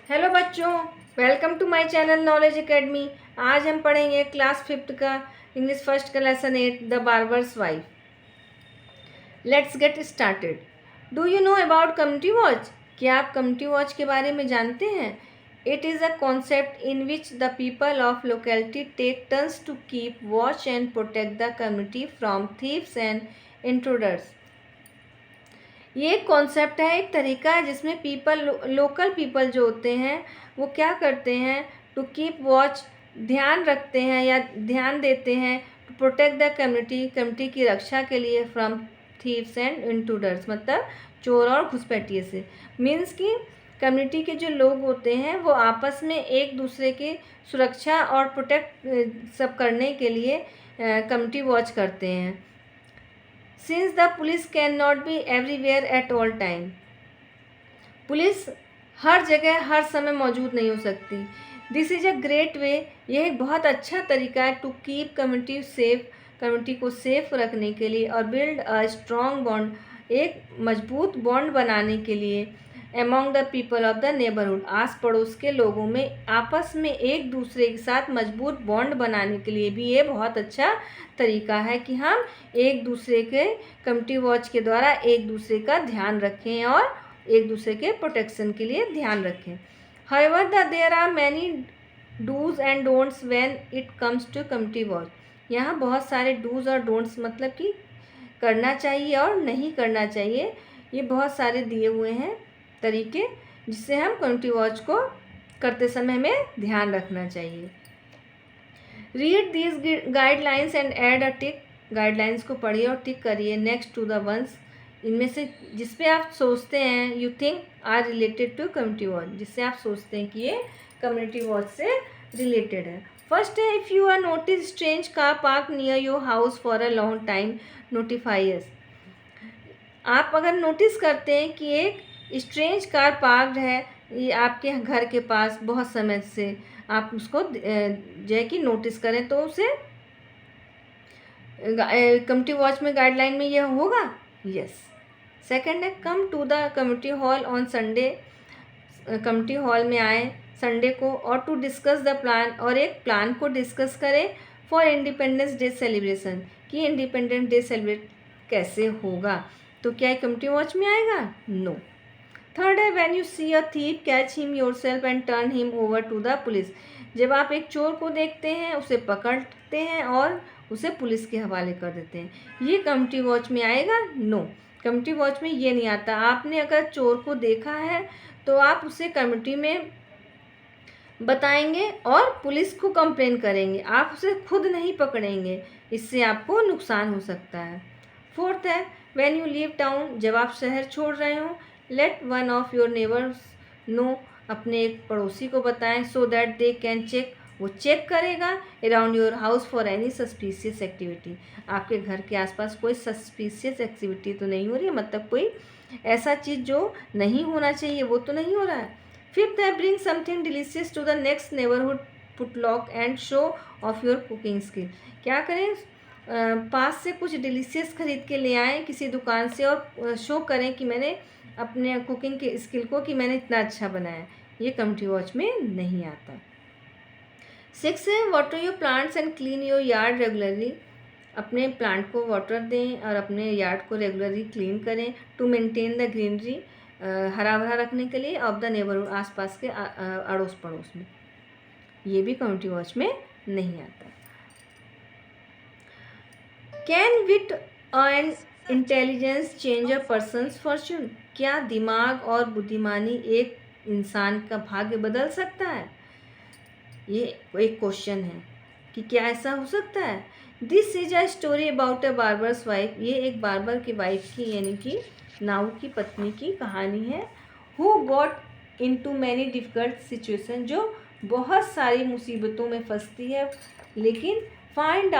Hello बच्चों, welcome to my channel knowledge academy. आज हम पढ़ेंगे क्लास 5th का इंग्लिश फर्स्ट का lesson 8 the barber's wife. Let's get started. Do you know about community watch? क्या आप कम्युनिटी वॉच के बारे में जानते हैं? It is a concept in which the people of locality take turns to keep watch and protect the community from thieves and intruders. ये एक concept है, एक तरीका है जिसमें लोकल पीपल जो होते हैं वो क्या करते हैं, टू कीप वॉच, ध्यान रखते हैं या ध्यान देते हैं, टू प्रोटेक्ट द कम्युनिटी की रक्षा के लिए फ्रॉम थीव्स एंड इंट्रूडर्स, मतलब चोर और घुसपैठिए से। मीन्स कि कम्युनिटी के जो लोग होते हैं वो आपस में एक दूसरे की सुरक्षा और प्रोटेक्ट सब करने के लिए कम्युनिटी वॉच करते हैं। Since the police can not be everywhere at all time, police हर जगह हर समय मौजूद नहीं हो सकती। This is a great way, यह एक बहुत अच्छा तरीका है to keep community safe, community को सेफ रखने के लिए और बिल्ड अ स्ट्रॉन्ग बॉन्ड, एक मजबूत बॉन्ड बनाने के लिए among the people of the neighbourhood, आस पड़ोस के लोगों में आपस में एक दूसरे के साथ मजबूत बॉन्ड बनाने के लिए भी ये बहुत अच्छा तरीका है कि हम एक दूसरे के कम्युनिटी वॉच के द्वारा एक दूसरे का ध्यान रखें और एक दूसरे के प्रोटेक्शन के लिए ध्यान रखें। However there are many dos and don'ts when it comes to community watch. यहाँ बहुत सारे डूज और डोंट्स, मतलब कि करना चाहिए और नहीं करना चाहिए, ये बहुत सारे दिए हुए हैं तरीके जिससे हम कम्युनिटी वॉच को करते समय हमें ध्यान रखना चाहिए। Read these guidelines and add a tick, guidelines को पढ़िए और टिक करिए नेक्स्ट टू द वंस, इनमें से जिस पे आप सोचते हैं you think are related to community watch, जिससे आप सोचते हैं कि ये कम्युनिटी वॉच से रिलेटेड है। फर्स्ट है, if you are notice strange car park near your house for a long time, notify us. आप अगर नोटिस करते हैं कि एक स्ट्रेंज कार पार्क्ड है ये आपके घर के पास बहुत समय से, आप उसको जो है कि नोटिस करें तो उसे कम्युनिटी वॉच में गाइडलाइन में यह होगा। यस। सेकंड है, come to the community hall on Sunday, community hall में आए संडे को और टू डिस्कस द प्लान, और एक प्लान को डिस्कस करें फॉर इंडिपेंडेंस डे सेलिब्रेशन, कि इंडिपेंडेंस डे सेलिब्रेट कैसे होगा। तो क्या ये कम्युनिटी वॉच में आएगा? नो। थर्ड है, when you see a thief catch him yourself and turn him over to the police. जब आप एक चोर को देखते हैं, उसे पकड़ते हैं और उसे पुलिस के हवाले कर देते हैं, ये कम्युनिटी वॉच में आएगा? नो, कम्युनिटी वॉच में ये नहीं आता। आपने अगर चोर को देखा है तो आप उसे कम्युनिटी में बताएंगे और पुलिस को कंप्लेन करेंगे, आप उसे खुद नहीं पकड़ेंगे, इससे आपको नुकसान हो सकता है। फोर्थ है, व्हेन यू लीव टाउन, जब आप शहर छोड़ रहे हो, let one of your neighbours know, अपने एक पड़ोसी को बताएं, so that they can check, वो चेक करेगा around your house for any suspicious activity, आपके घर के आसपास कोई सस्पिशियस एक्टिविटी तो नहीं हो रही है, मतलब कोई ऐसा चीज़ जो नहीं होना चाहिए वो तो नहीं हो रहा है। फिफ्थ है, bring something delicious to the next neighbourhood potluck and show off your cooking skill. क्या करें, पास से कुछ डिलीशियस खरीद के ले आएँ किसी दुकान से और शो करें कि मैंने अपने कुकिंग के स्किल को कि मैंने इतना अच्छा बनाया। ये कम्युनिटी वॉच में नहीं आता। सिक्स है, water your plants and clean your yard regularly, अपने प्लांट को वाटर दें और अपने यार्ड को रेगुलरली क्लीन करें, टू मेंटेन द ग्रीनरी, हरा भरा रखने के लिए, ऑफ द नेबरहुड, आसपास के अड़ोस पड़ोस में। ये भी कम्युनिटी वॉच में नहीं आता। Can wit and intelligence change a person's fortune, क्या दिमाग और बुद्धिमानी एक इंसान का भाग्य बदल सकता है? ये एक क्वेश्चन है कि क्या ऐसा हो सकता है। This is a story about a barbers wife, ये एक बार्बर की वाइफ की यानी कि नाऊ की पत्नी की कहानी है। Who got into many difficult situation, जो बहुत सारी मुसीबतों में फंसती है लेकिन फाइंड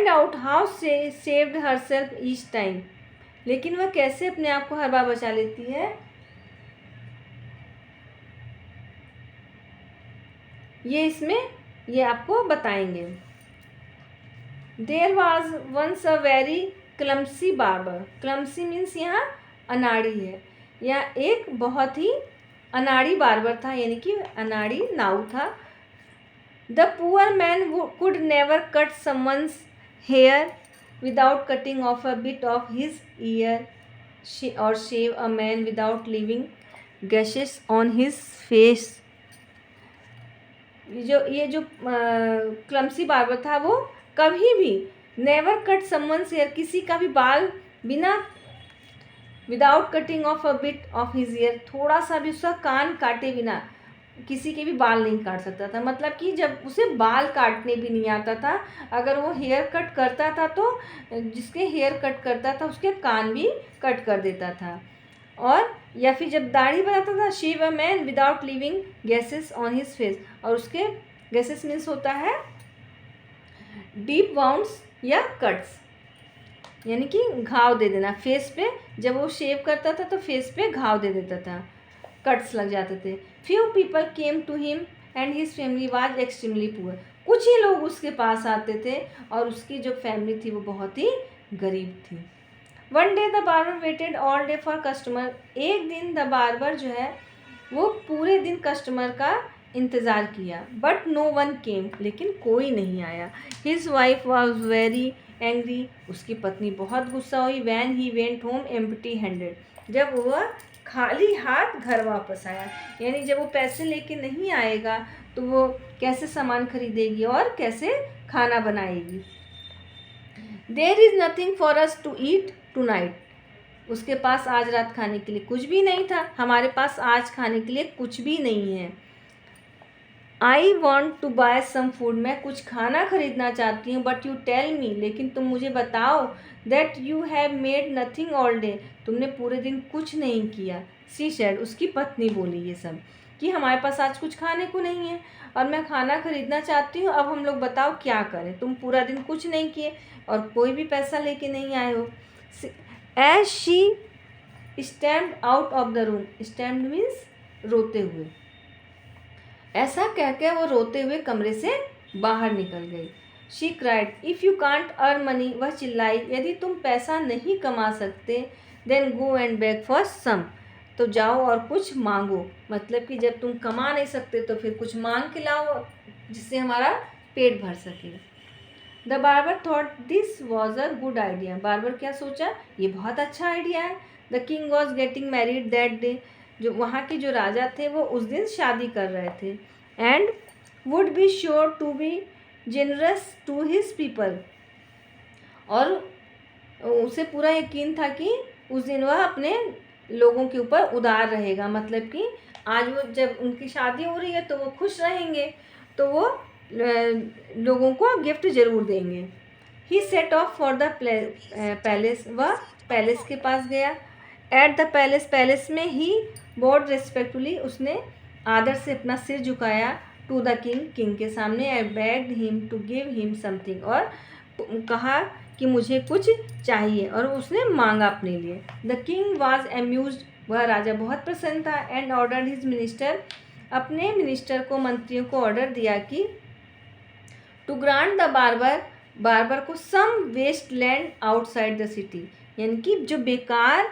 आउट हाउ से सेव्ड हरसेल्फ ईच टाइम, लेकिन वह कैसे अपने आप को हर बार बचा लेती है, ये इसमें ये आपको बताएंगे। There was once a very clumsy barber, clumsy means यहाँ अनाड़ी है, या एक बहुत ही अनाड़ी बार्बर था, यानी कि अनाड़ी नाऊ था। The poor man could never cut someone's hair without cutting off a bit of his ear और shave a man without leaving gashes on his face. ये जो क्लमसी बार्बर था वो कभी भी नेवर कट समवंस हेयर, किसी का भी बाल बिना without cutting off a bit of his year, थोड़ा सा भी उसका कान काटे बिना किसी के भी बाल नहीं काट सकता था। मतलब कि जब उसे बाल काटने भी नहीं आता था, अगर वो हेयर कट करता था तो जिसके हेयर कट करता था उसके कान भी कट कर देता था। और या फिर जब दाढ़ी बनाता था, shave a man without leaving gashes on his face, और उसके गैसेस मीन्स होता है डीप वाउंड्स या कट्स, यानी कि घाव दे देना फेस पे। जब वो शेव करता था तो फेस पे घाव दे देता था, कट्स लग जाते थे। Few people came to him and his family was extremely poor. कुछ ही लोग उसके पास आते थे और उसकी जो फैमिली थी वो बहुत ही गरीब थी। One day the barber waited all day for customer. एक दिन द बार्बर जो है वो पूरे दिन कस्टमर का इंतज़ार किया, बट नो वन केम, लेकिन कोई नहीं आया। His wife was very angry, उसकी पत्नी बहुत गुस्सा हुई। When he went home empty handed, जब वह खाली हाथ घर वापस आया, यानी जब वो पैसे लेके नहीं आएगा तो वो कैसे सामान खरीदेगी और कैसे खाना बनाएगी। There is nothing for us to eat tonight, उसके पास आज रात खाने के लिए कुछ भी नहीं था। हमारे पास आज खाने के लिए कुछ भी नहीं है। I want to buy some food, मैं कुछ खाना खरीदना चाहती हूँ। बट यू टेल मी, लेकिन तुम मुझे बताओ। That you have made nothing all day, तुमने पूरे दिन कुछ नहीं किया। सी सेड, उसकी पत्नी बोली ये सब कि हमारे पास आज कुछ खाने को नहीं है और मैं खाना खरीदना चाहती हूँ। अब हम लोग बताओ क्या करें, तुम पूरा दिन कुछ नहीं किए और कोई भी पैसा लेके नहीं आए हो। As she stamped out of the room, stamped means रोते हुए, ऐसा कह के वो रोते हुए कमरे से बाहर निकल गई। She cried, if you can't earn money, वह चिल्लाई, यदि तुम पैसा नहीं कमा सकते, then go and beg for some, तो जाओ और कुछ मांगो। मतलब कि जब तुम कमा नहीं सकते तो फिर कुछ मांग के लाओ जिससे हमारा पेट भर सके। The barber thought this was a good idea, barber क्या सोचा, ये बहुत अच्छा आइडिया है। The king was getting married that day, जो वहाँ के जो राजा थे वो उस दिन शादी कर रहे थे। And would be sure to be generous to his people, और उसे पूरा यकीन था कि उस दिन वह अपने लोगों के ऊपर उदार रहेगा। मतलब कि आज वो जब उनकी शादी हो रही है तो वो खुश रहेंगे, तो वो लोगों को गिफ्ट ज़रूर देंगे। He set off for the palace, वह पैलेस के पास गया। एट द पैलेस, पैलेस में ही बोर्ड रेस्पेक्टफुली, उसने आदर से अपना सिर झुकाया। टू द किंग, किंग के सामने। I begged him to give him something, और कहा कि मुझे कुछ चाहिए, और उसने मांगा अपने लिए। द किंग वॉज अम्यूज्ड, वह राजा बहुत प्रसन्न था। एंड ऑर्डर्ड हिज मिनिस्टर, अपने मिनिस्टर को, मंत्रियों को ऑर्डर दिया कि to grant the barber, barber को some waste land outside the city, यानी कि जो बेकार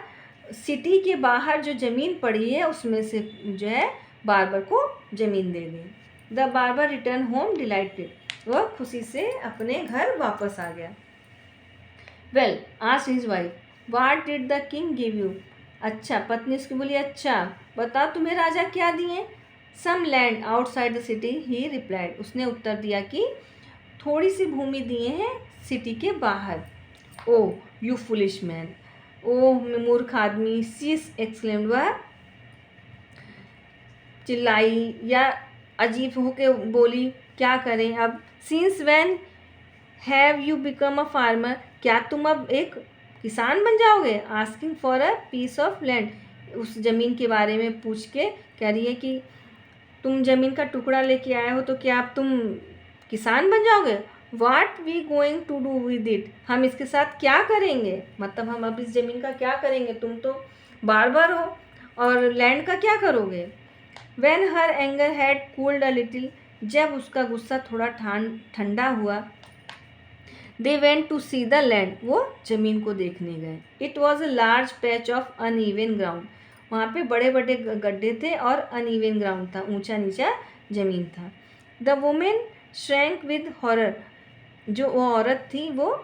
सिटी के बाहर जो ज़मीन पड़ी है उसमें से जो है बार्बर को ज़मीन दे दें। The barber return home dilated, वह खुशी से अपने घर वापस आ गया। Well asked his wife, what did the king give you, अच्छा, पत्नी उसकी बोली, अच्छा बताओ तुम्हें राजा क्या दिए। Some land outside the city, he replied, उसने उत्तर दिया कि थोड़ी सी भूमि दिए हैं सिटी के बाहर। ओह यू फुलिश मैन, ओह मूर्ख आदमी, सी एक्सक्लेम्ड, वह चिल्लाई या अजीब होके बोली, क्या करें अब। Since when have you become a farmer, क्या तुम अब एक किसान बन जाओगे। Asking for a piece of land, उस ज़मीन के बारे में पूछ के कह रही है कि तुम ज़मीन का टुकड़ा लेके आए हो तो क्या अब तुम किसान बन जाओगे। What we going to do with it, हम इसके साथ क्या करेंगे, मतलब हम अब इस ज़मीन का क्या करेंगे, तुम तो बार्बर हो और लैंड का क्या करोगे। When her anger had cooled a little, जब उसका गुस्सा थोड़ा ठंडा हुआ, they went to see the land, वो ज़मीन को देखने गए। It was a large patch of uneven ground, वहाँ पे बड़े बड़े गड्ढे थे और अनइवन ग्राउंड था, ऊंचा नीचा ज़मीन था। The women shrank with horror, जो वो औरत थी वो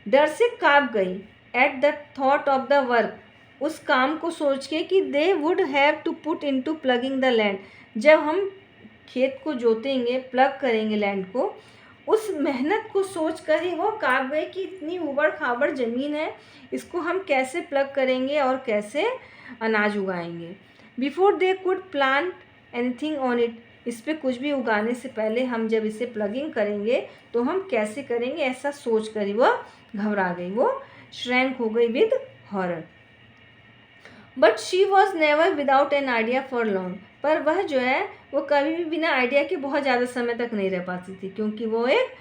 डर से काँप गई। At the thought of the work, उस काम को सोच के कि they would have to put into ploughing the land, जब हम खेत को जोतेंगे, प्लग करेंगे लैंड को, उस मेहनत को सोच कर ही वो काँप गए कि इतनी उबड़ खाबड़ ज़मीन है, इसको हम कैसे प्लग करेंगे और कैसे अनाज उगाएंगे। Before they could plant anything on it, इस पर कुछ भी उगाने से पहले हम जब इसे प्लगिंग करेंगे तो हम कैसे करेंगे, ऐसा सोच कर ही वह घबरा गई, वो श्रैंक हो गई with horror. But she was never without an idea for long, पर वह जो है वो कभी भी बिना आइडिया के बहुत ज़्यादा समय तक नहीं रह पाती थी, क्योंकि वो एक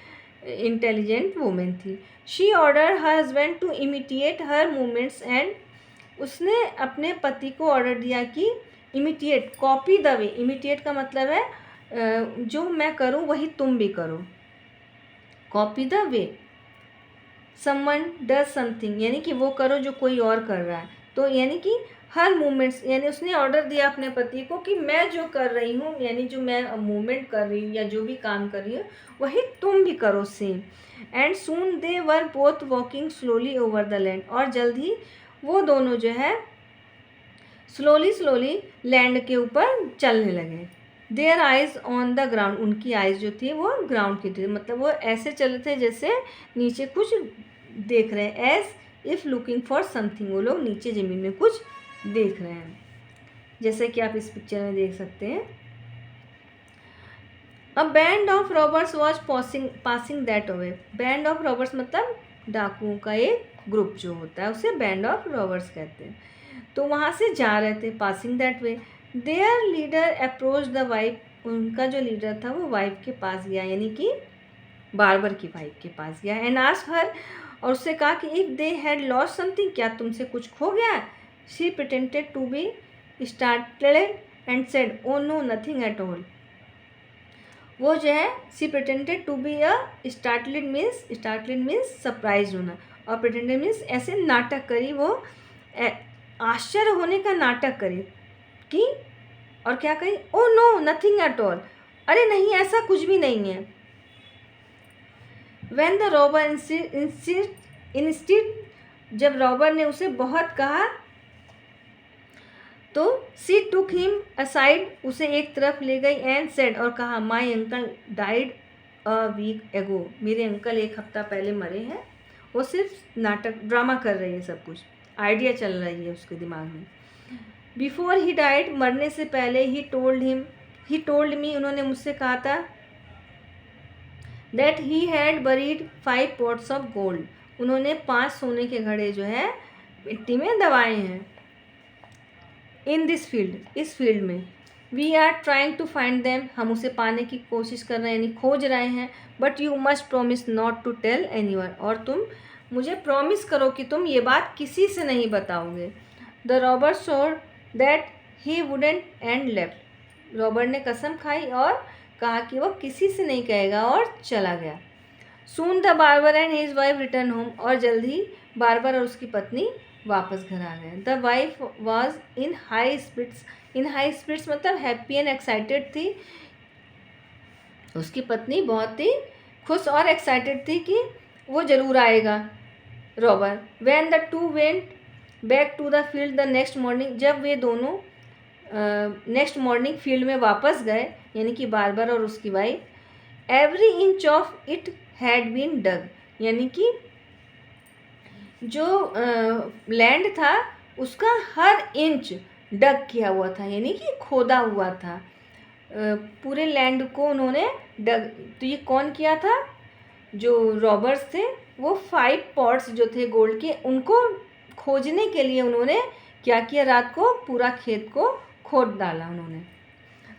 इंटेलिजेंट वूमेन थी। She order her husband to imitate her movements and, उसने अपने पति को ऑर्डर दिया कि इमिटिएट, कॉपी द वे, इमिटिएट का मतलब है जो मैं करूं वही तुम भी करो, copy the way someone does something, यानी कि वो करो जो कोई और कर रहा है। तो यानी कि हर मूवमेंट्स, यानी उसने ऑर्डर दिया अपने पति को कि मैं जो कर रही हूँ, यानी जो मैं मूवमेंट कर रही हूँ या जो भी काम कर रही हूँ वही तुम भी करो same. And soon they were both walking slowly over the land, और जल्द ही वो दोनों जो है स्लोली लैंड के ऊपर चलने लगे। Their eyes on the ground, उनकी आइज जो थी वो ग्राउंड की थी, मतलब वो ऐसे चल थे जैसे नीचे कुछ देख रहे हैं, as if looking for something, वो लोग नीचे ज़मीन में कुछ देख रहे हैं, जैसे कि आप इस पिक्चर में देख सकते हैं। A band of robbers was passing that way, band of robbers मतलब डाकुओं का एक ग्रुप जो होता है उसे बैंड ऑफ रॉबर्स कहते हैं। तो वहाँ से जा रहे थे, passing that way. There leader approach the wife, उनका जो लीडर था वो वाइफ के पास गया, यानी कि बार्बर की वाइफ के पास गया। एंड आस्क्ड हर, और उससे कहा कि if they had lost something, क्या तुमसे कुछ खो गया। She pretended to be startled and said oh no nothing at all, वो जो है she pretended to be a startled means surprise होना, और प्रिटेंडेड मीन्स ऐसे नाटक करी, वो आश्चर्य होने का नाटक करी कि, और क्या कही, oh no nothing at all, अरे नहीं ऐसा कुछ भी नहीं है। व्हेन द रॉबर इंस्टेड, जब रॉबर ने उसे बहुत कहा तो सी टुक हिम असाइड, उसे एक तरफ ले गई, एंड सेड, और कहा, my uncle died a week ago, मेरे अंकल एक हफ्ता पहले मरे हैं। वो सिर्फ नाटक ड्रामा कर रही है, सब कुछ आइडिया चल रही है उसके दिमाग में। बिफोर ही डाइड, मरने से पहले, ही टोल्ड मी, उन्होंने मुझसे कहा था, that he had buried 5 pots of gold, उन्होंने 5 सोने के घड़े जो है मिट्टी में दबाए हैं। इन दिस फील्ड, इस फील्ड में। We are trying to find them, हम उसे पाने की कोशिश कर रहे हैं, यानी खोज रहे हैं। But you must promise not to tell anyone, और तुम मुझे प्रॉमिस करो कि तुम ये बात किसी से नहीं बताओगे। The robber sure that he wouldn't and left, robber ने कसम खाई और कहा कि वह किसी से नहीं कहेगा, और चला गया। Soon the barber and his wife return home, और जल्द ही बार्बर और उसकी पत्नी वापस घर आ गए। The wife was in high spirits मतलब हैप्पी एंड एक्साइटेड थी, उसकी पत्नी बहुत ही खुश और एक्साइटेड थी कि वो ज़रूर आएगा robber. When the two went back to the field the next morning, जब वे दोनों नेक्स्ट मॉर्निंग फील्ड में वापस गए, यानी कि बार्बर और उसकी wife, every inch of it had been dug, यानी कि जो लैंड था उसका हर इंच डग किया हुआ था, यानी कि खोदा हुआ था। पूरे लैंड को उन्होंने डग, तो ये कौन किया था, जो रॉबर्स थे, वो 5 पॉट्स जो थे गोल्ड के, उनको खोजने के लिए उन्होंने क्या किया, रात को पूरा खेत को खोद डाला उन्होंने।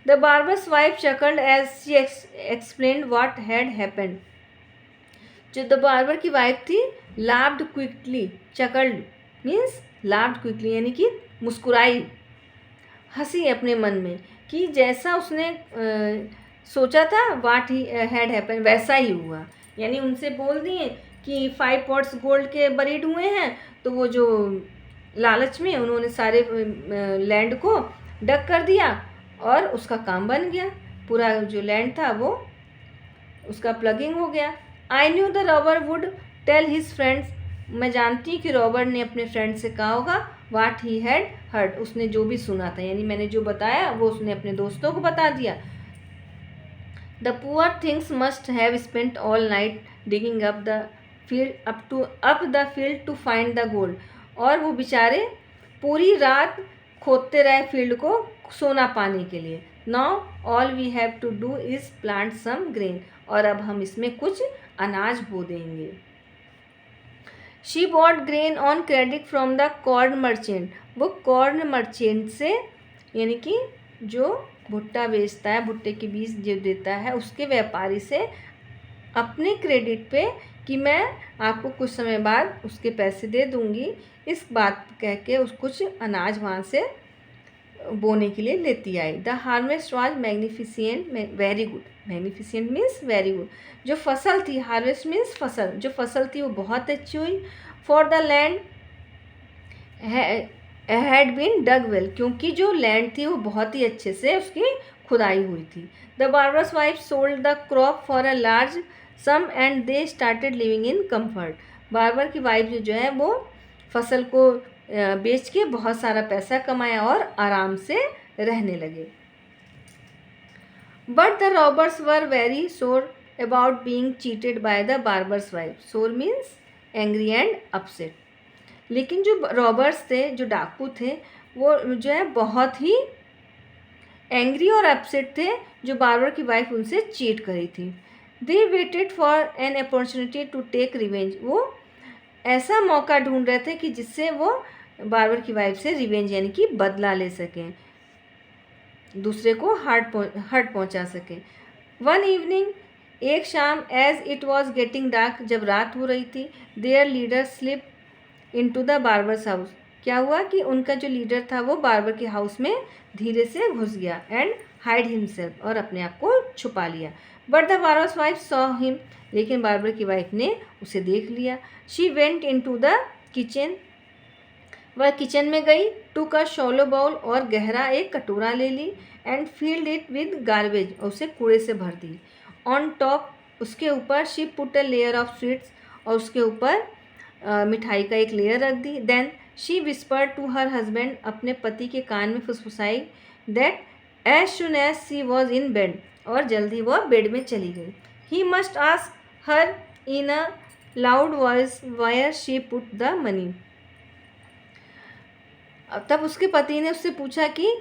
The barber's wife chuckled as she explained what had happened, जो द बार्बर की वाइफ थी laughed quickly, chuckled means laughed quickly, यानी कि मुस्कुराई, हंसी अपने मन में कि जैसा उसने सोचा था, व्हाट ही हैड हैपन, वैसा ही हुआ। यानी उनसे बोल दिए कि 5 पॉट्स गोल्ड के बरीड हुए हैं, तो वो जो लालच में उन्होंने सारे लैंड को डग कर दिया और उसका काम बन गया। पूरा जो लैंड था वो उसका प्लगिंग हो गया। I knew the robber would tell his friends, मैं जानती हूँ कि रॉबर ने अपने फ्रेंड से कहा होगा वाट ही हैड हर्ड, उसने जो भी सुना था, यानी मैंने जो बताया वो उसने अपने दोस्तों को बता दिया। The poor things must have spent all night digging up the field to find the gold, और वो बेचारे पूरी रात खोदते रहे फील्ड को सोना पाने के लिए। Now all we have to do is plant some grain, और अब हम इसमें कुछ अनाज बो देंगे। She bought grain on credit from the corn merchant, वो कॉर्न मर्चेंट से, यानी कि जो भुट्टा बेचता है, भुट्टे के बीज जो देता है, उसके व्यापारी से अपने क्रेडिट पे कि मैं आपको कुछ समय बाद उसके पैसे दे दूंगी, इस बात कह के उस कुछ अनाज वहाँ से बोने के लिए लेती आई। The harvest was magnificent, very good, magnificent means very good. जो फसल थी, हार्वेस्ट मीन्स फसल, जो फसल थी वो बहुत अच्छी हुई। For the land had been dug well, क्योंकि जो लैंड थी वो बहुत ही अच्छे से उसकी खुदाई हुई थी। The barber's wife sold the crop for a large some and they started living in comfort, barber की वाइफ जो है वो फसल को बेच के बहुत सारा पैसा कमाया और आराम से रहने लगे। But the robbers were very sore about being cheated by the barber's wife, sore means angry and upset. लेकिन जो रॉबर्स थे, जो डाकू थे, वो जो है बहुत ही एंग्री और अपसेट थे जो बार्बर की वाइफ उनसे चीट करी थी। They waited for an opportunity to take revenge, वो ऐसा मौका ढूंढ रहे थे कि जिससे वो बार्बर की वाइफ से रिवेंज यानी कि बदला ले सकें, दूसरे को हर्ट पहुंचा सकें। वन इवनिंग, एक शाम, as it was getting dark, जब रात हो रही थी, their leader slip into the barber's house, क्या हुआ कि उनका जो लीडर था वो बार्बर के हाउस में धीरे से घुस गया एंड हाइड हिमसेल्फ, और अपने आप को छुपा लिया। But the barber's wife saw him, लेकिन बार्बर की वाइफ ने उसे देख लिया। She went into the kitchen, वह किचन में गई, टूक अ शॉलो बाउल, और गहरा एक कटोरा ले ली, and filled it with garbage, और उसे कूड़े से भर दी। ऑन टॉप, उसके ऊपर, she put a layer of sweets, और उसके ऊपर मिठाई का एक लेयर रख दी। Then she whispered to her husband, अपने पति के कान में फुसफुसाई, that as soon as she was in bed, और जल्दी वह बेड में चली गई। He must ask her in a loud voice where she put the money, तब उसके पति ने उससे पूछा कि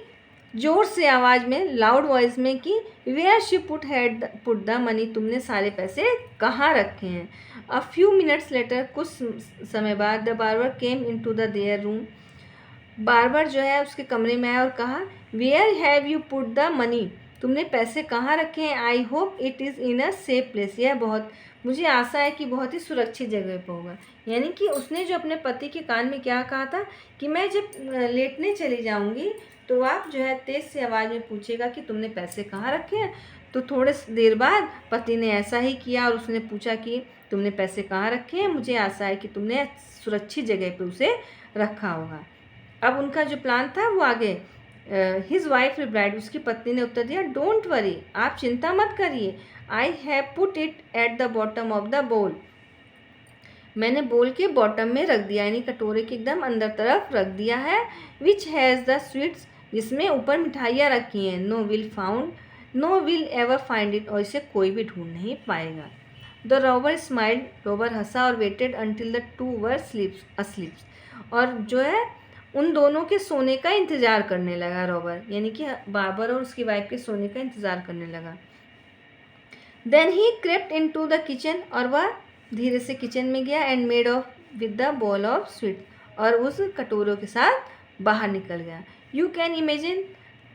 जोर से आवाज़ में, लाउड वॉइस में, कि where she put the money, तुमने सारे पैसे कहाँ रखे हैं। अ फ्यू मिनट्स लेटर, कुछ समय बाद, the barber came into the their room, barber जो है उसके कमरे में आया और कहा where have you put the money, तुमने पैसे कहाँ रखे हैं। I hope it is in a safe place, यह बहुत, मुझे आशा है कि बहुत ही सुरक्षित जगह पर होगा। यानी कि उसने जो अपने पति के कान में क्या कहा था कि मैं जब लेटने चली जाऊंगी तो आप जो है तेज़ से आवाज़ में पूछेगा कि तुमने पैसे कहाँ रखे हैं। तो थोड़े देर बाद पति ने ऐसा ही किया और उसने पूछा कि तुमने पैसे कहाँ रखे हैं, मुझे आशा है कि तुमने सुरक्षित जगह पे उसे रखा होगा। अब उनका जो प्लान था वो आगे, हिज वाइफ रिप्लाइड, उसकी पत्नी ने उत्तर दिया, डोंट वरी, आप चिंता मत करिए, I have put it at the bottom of the बोल, मैंने बोल के बॉटम में रख दिया, यानी कटोरे के एकदम अंदर तरफ रख दिया है। विच हैज़ द स्वीट्स, जिसमें ऊपर मिठाइयाँ रखी हैं। No will ever find it, और इसे कोई भी ढूंढ नहीं पाएगा। द रॉबर स्माइल्ड, रॉबर हंसा, और waited until the two were asleep, और जो है उन दोनों के सोने का इंतज़ार करने लगा रॉबर, यानी कि बार्बर और उसकी वाइफ के सोने का इंतज़ार करने लगा। Then he crept into the kitchen, और वह धीरे से किचन में गया, and made off with the bowl of sweet, और उस कटोरों के साथ बाहर निकल गया। यू कैन इमेजिन,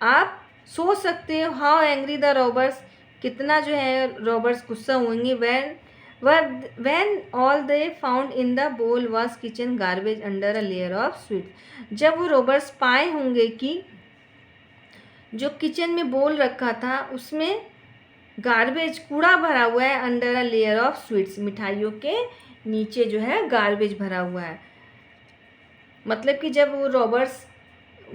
आप सोच सकते हो, हाउ एंग्री द रॉबर्स, कितना जो है रॉबर्स गुस्सा होंगे। When all they found in the bowl was kitchen garbage under a layer of sweet, जब वो रॉबर्स पाए होंगे कि जो किचन में बोल रखा था उसमें गार्बेज, कूड़ा भरा हुआ है, under a layer of sweets, मिठाइयों के नीचे जो है गार्बेज भरा हुआ है। मतलब कि जब वो रॉबर्स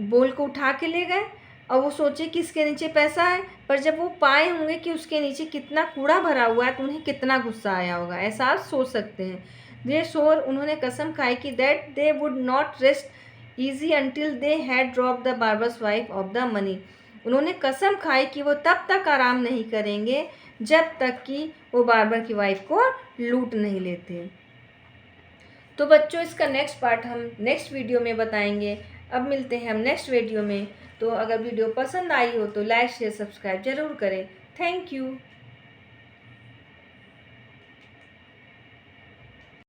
बोल को उठा के ले गए और वो सोचे कि इसके नीचे पैसा है, पर जब वो पाए होंगे कि उसके नीचे कितना कूड़ा भरा हुआ है तो उन्हें कितना गुस्सा आया होगा, ऐसा आप सोच सकते हैं। दे शोर उन्होंने कसम खाई कि that they would not rest easy until they had drop the barber's wife of the money. उन्होंने कसम खाई कि वो तब तक आराम नहीं करेंगे जब तक कि वो बार्बर की वाइफ को लूट नहीं लेते। तो बच्चों, इसका नेक्स्ट पार्ट हम नेक्स्ट वीडियो में बताएंगे। अब मिलते हैं हम नेक्स्ट वीडियो में। तो अगर वीडियो पसंद आई हो तो लाइक शेयर सब्सक्राइब ज़रूर करें। Thank you.